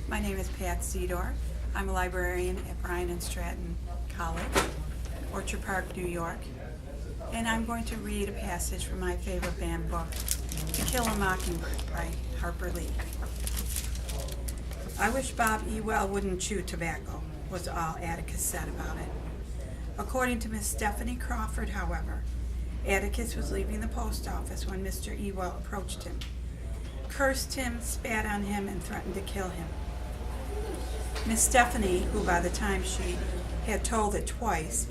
My name is Pat Sedor. I'm a librarian at Bryan and Stratton College, Orchard Park, New York. And I'm going to read a passage from my favorite banned book, To Kill a Mockingbird by Harper Lee. I wish Bob Ewell wouldn't chew tobacco, was all Atticus said about it. According to Miss Stephanie Crawford, however, Atticus was leaving the post office when Mr. Ewell approached him, cursed him, spat on him, and threatened to kill him. Miss Stephanie, who by the time she had told it twice,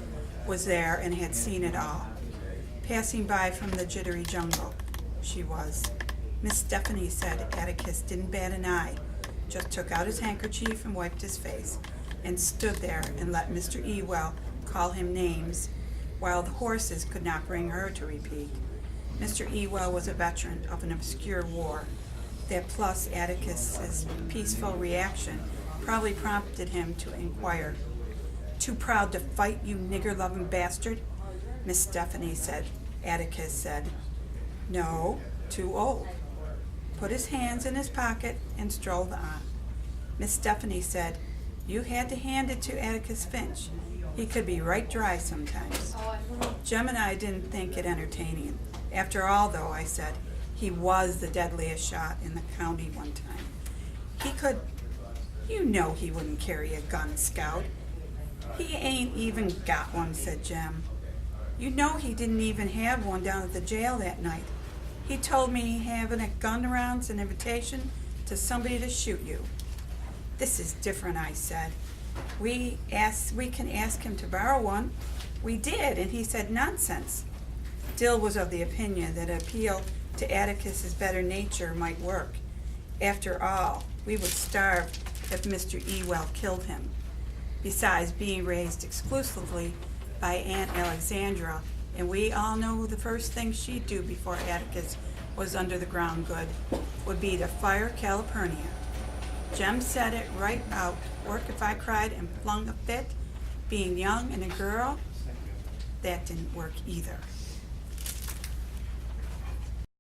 was there and had seen it all. Passing by from the jittery jungle, she was. Miss Stephanie said Atticus didn't bat an eye, just took out his handkerchief and wiped his face, and stood there and let Mr. Ewell call him names, while the horses could not bring her to repeat. Mr. Ewell was a veteran of an obscure war. That plus Atticus's peaceful reaction probably prompted him to inquire, "Too proud to fight, you nigger-loving bastard?" Miss Stephanie said. Atticus said, "No, too old." Put his hands in his pocket and strolled on. Miss Stephanie said, "You had to hand it to Atticus Finch. He could be right dry sometimes." Jem and I didn't think it entertaining. "After all, though," I said, "he was the deadliest shot in the county one time. He could, you know he wouldn't carry a gun, Scout." "He ain't even got one," said Jem. "You know he didn't even have one down at the jail that night. He told me having a gun around's an invitation to somebody to shoot you." "This is different," I said. We can ask him to borrow one." We did, and he said nonsense. Dill was of the opinion that an appeal to Atticus's better nature might work. After all, we would starve if Mr. Ewell killed him. Besides, being raised exclusively by Aunt Alexandra, and we all know the first thing she'd do before Atticus was under the ground good, would be to fire Calpurnia. Jem said it right out. Work if I cried and flung a fit, being young and a girl? That didn't work either.